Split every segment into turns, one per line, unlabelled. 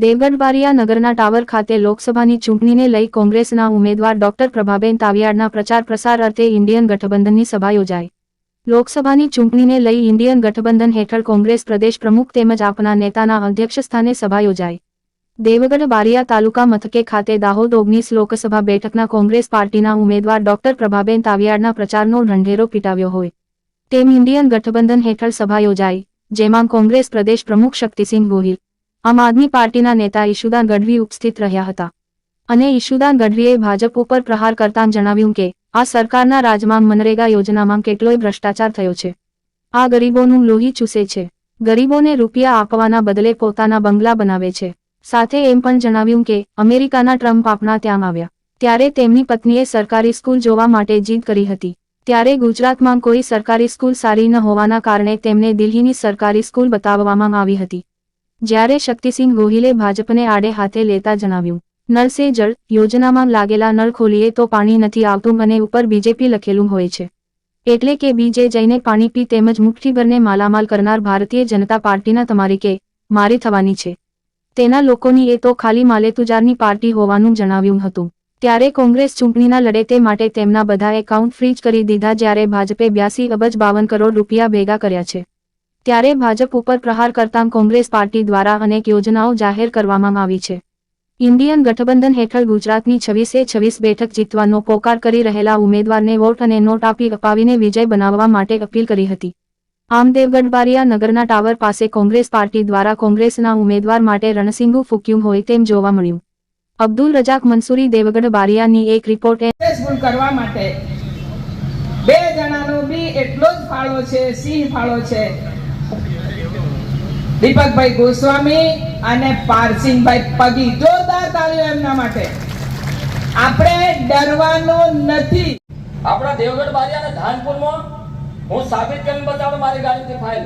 દેવગઢ બારિયા નગરના ટાવર ખાતે લોકસભાની ચૂંટણીને લઈ કોંગ્રેસના ઉમેદવાર ડોક્ટર પ્રભાબેન તાવિયાડના પ્રચાર પ્રસાર અર્થે ઇન્ડિયન ગઠબંધનની સભા યોજાઈ। લોકસભાની ચૂંટણીને લઈ ઇન્ડિયન ગઠબંધન હેઠળ કોંગ્રેસ પ્રદેશ પ્રમુખ તેમજ આપના નેતાના અધ્યક્ષસ્થાને સભા યોજાઈ। દેવગઢ બારિયા તાલુકા મથકે ખાતે દાહોદ 19 લોકસભા બેઠકના કોંગ્રેસ પાર્ટીના ઉમેદવાર ડોક્ટર પ્રભાબેન તાવિયાડના પ્રચારનો ઢંઢેરો પીટાવ્યો હોય તેમ ઇન્ડિયન ગઠબંધન હેઠળ સભા યોજાઈ, જેમાં કોંગ્રેસ પ્રદેશ પ્રમુખ શક્તિસિંહ ગોહિલ, આમ આદમી પાર્ટીના નેતા ઈશુદાન ગઢવી ઉપસ્થિત રહ્યા હતા અને ઈશુદાન ગઢવીએ ભાજપ ઉપર પ્રહાર કરતાં જણાવ્યું કે આ સરકારના રાજમાં મનરેગા યોજનામાં કેટલોય ભ્રષ્ટાચાર થયો છે, આ ગરીબોનું લોહી ચૂસે છે, ગરીબોને રૂપિયા આપવાના બદલે પોતાના બંગલા બનાવે છે। સાથે એમ પણ જણાવ્યું કે અમેરિકાના ટ્રમ્પ આપણા ત્યાં આવ્યા ત્યારે તેમની પત્નીએ સરકારી સ્કૂલ જોવા માટે જીદ કરી હતી, ત્યારે ગુજરાતમાં કોઈ સરકારી સ્કૂલ સારી ન હોવાના કારણે તેમને દિલ્હીની સરકારી સ્કૂલ બતાવવામાં આવી હતી। જ્યારે શક્તિસિંહ ગોહિલે ભાજપને આડે હાથે લેતા જણાવ્યું, નળ સે જળ યોજનામાં લાગેલા નળ ખોલીએ તો પાણી નથી આવતું અને ઉપર બીજેપી લખેલું હોય છે, એટલે કે બીજે જઈને પાણી પી તેમજ મુઠ્ઠીભરને માલામાલ કરનાર ભારતીય જનતા પાર્ટીના તમારી કે મારી થવાની છે, તેના લોકોની એ તો ખાલી માલેતુજારની પાર્ટી હોવાનું જણાવ્યું હતું। ત્યારે કોંગ્રેસ ચૂંટણીના લડે તે માટે તેમના બધા એકાઉન્ટ ફ્રીઝ કરી દીધા, જ્યારે ભાજપે 82 અબજ 52 કરોડ રૂપિયા ભેગા કર્યા છે। ત્યારે ભાજપ ઉપર પ્રહાર કરતાં કોંગ્રેસ પાર્ટી દ્વારા અનેક યોજનાઓ જાહેર કરવામાં આવી છે। ઇન્ડિયન ગઠબંધન હેઠળ ગુજરાતની 26 બેઠક જીતવાનો પોકાર કરી રહેલા ઉમેદવારને વોટ અને નોટ આપી અપાવીને વિજય બનાવવા માટે અપીલ કરી હતી। આમ દેવગઢ બારિયા નગરના ટાવર પાસે કોંગ્રેસ પાર્ટી દ્વારા કોંગ્રેસના ઉમેદવાર માટે રણસિંગુ ફૂક્યું હોય તેમ જોવા મળ્યું। અબ્દુલ રજાક મંસૂરી, દેવગઢ બારિયાની એક રિપોર્ટ।
કરવા માટે બે જણાનો બી એટલો જ ફાળો છે, સિંહ ફાળો છે। દીપકભાઈ ગોસ્વામી અને પારસિંગભાઈ પગી, જોરદાર તાળીઓ એમના માટે। આપણે ડરવાનું નથી।
આપણા દેવગઢ બારિયાના ધાનપુરમાં હું સાબિત કરીને બતાવું, મારી ગાડીની ફાઇલ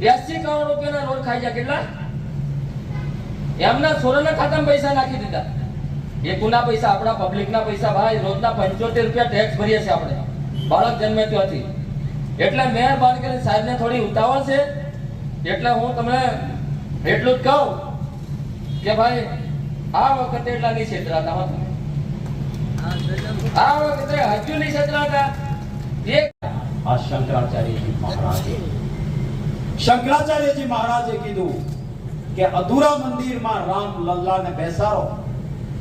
80 કરોડ રૂપિયાના રોડ ખાઈ ગયા। કેટલા? એમના સોરાના ખાતામાં પૈસા નાખી દીધા। એ કુના પૈસા? આપણા પબ્લિકના પૈસા ભાઈ। રોજના 75 રૂપિયા ટેક્સ ભરીએ છીએ આપણે, બાળક જન્મે ત્યાંથી। એટલે મહેરબાની કરીને સાહેબને થોડી ઉતાવળ છે, એટલે હું તમને એટલું જ કહું કે ભાઈ આ વખતે એટલા નહીં છેતરાતા હો, આ વખતે હજુ નહીં છેતરાતા। એક
આ શંકરાચાર્યજી મહારાજે કીધું કે અધૂરા મંદિરમાં રામ લલ્લાને બેસાડો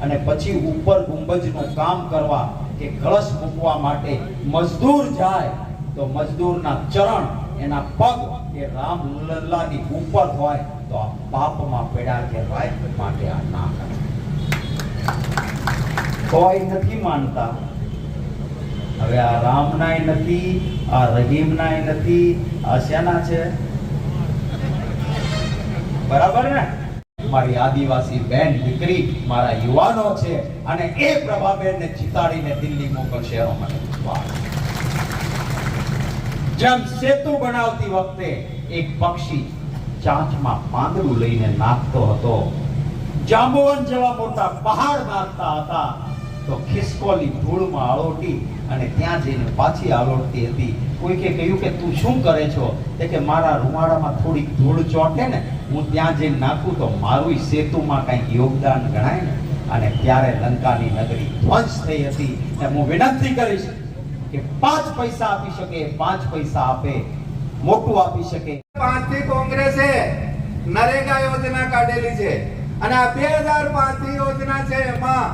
અને પછી ઉપર ગુંબજનું કામ કરવા કે કળશ મૂકવા માટે મજદૂર જાય તો મજદૂરના ચરણ, એના પગ એ રામ લલ્લાની ઉપર હોય તો આ પાપમાં પડ્યા કહેવાય, માટે આ ના કરે। કોઈ નથી માનતા। હવે આ રામનાય નથી, આ રહીમનાય નથી, આ શેના છે? બરાબર ને? મારી આદિવાસી બેન દીકરી, મારા યુવાનો છે અને એ પ્રભાબેનને જીતાડીને દિલ્હી મોકલશે। જેમ સેતુ બનાવતી વખતે એક પક્ષી ચાંચમાં પાંદડું લઈને નાખતો હતો, જાંબુવન જેવા મોટા પહાડ નાખતા હતા તો ખિસકોલી ધૂળમાં આળોટી અને ત્યાં જઈને પાછી આળોટતી હતી। કોઈકે કહ્યું કે તું શું કરે છો? તે કે મારા રૂમાડામાં થોડી ધૂળ ચોંટે ને, હું ત્યાં જઈને નાખું તો મારું સેતુમાં કંઈક યોગદાન ગણાય ને। અને ત્યારે લંકાની નગરી ધ્વંસ થઈ હતી। હું વિનંતી કરીશ કે 5 પૈસા આપી શકે, 5 પૈસા આપે, મોટું આપી શકે।
5 થી કોંગ્રેસે નરેગા યોજના કાઢેલી છે અને આ 2005 થી યોજના છે, એમાં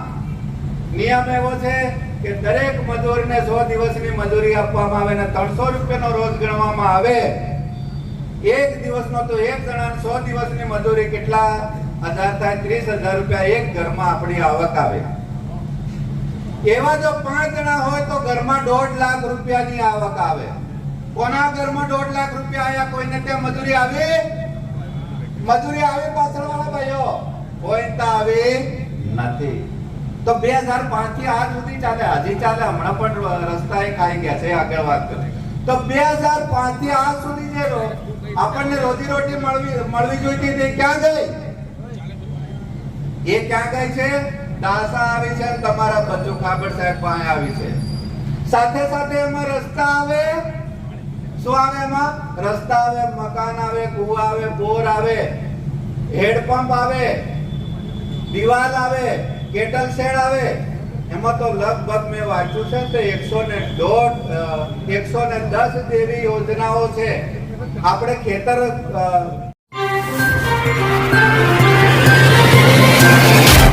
નિયમ એવો છે કે દરેક મજૂરને 100 દિવસની મજૂરી આપવામાં આવે અને 300 રૂપિયાનો રોજ ગણવામાં આવે। એક દિવસનો તો એક જણાને 100 દિવસની મજૂરી કેટલા હજાર થાય? 30,000 રૂપિયા એક ઘરમાં આપણી આવક આવે। એવા જો 5 જણા હોય તો ઘરમાં 1.5 લાખ રૂપિયાની આવક આવે। કોના ઘરમાં 1.5 લાખ રૂપિયા આયા? કોઈને ત્યાં મજૂરી આવી? મજૂરી આવી પાછળવાળા ભાઈઓ? કોઈ ત્યાં આવી નથી। તો 2005 થી આજ સુધી ચાલે, હજી ચાલે, હમણાં પણ રસ્તા એ ખાઈ ગયા છે, આગળ વાત કરે તો 2005 થી આજ સુધી જે આપણને રોજી રોટી મળવી જોઈતી તે ક્યાં ગઈ? એ ક્યાં ગઈ છે? દાસા આવી છે, તમારા બચ્ચો કાબડ સાહેબ પાસે આવી છે। સાથે સાથે એમાં રસ્તા આવે, શું આવે એમાં? રસ્તા આવે, મકાન આવે, કુવા આવે, બોર આવે, હેડપંપ આવે, દિવાલ આવે, કેટલ શેડ આવે, એમાં તો લગભગ મેં વાંચ્યું છે તો 110 જેવી યોજનાઓ છે. આપણે ખેતર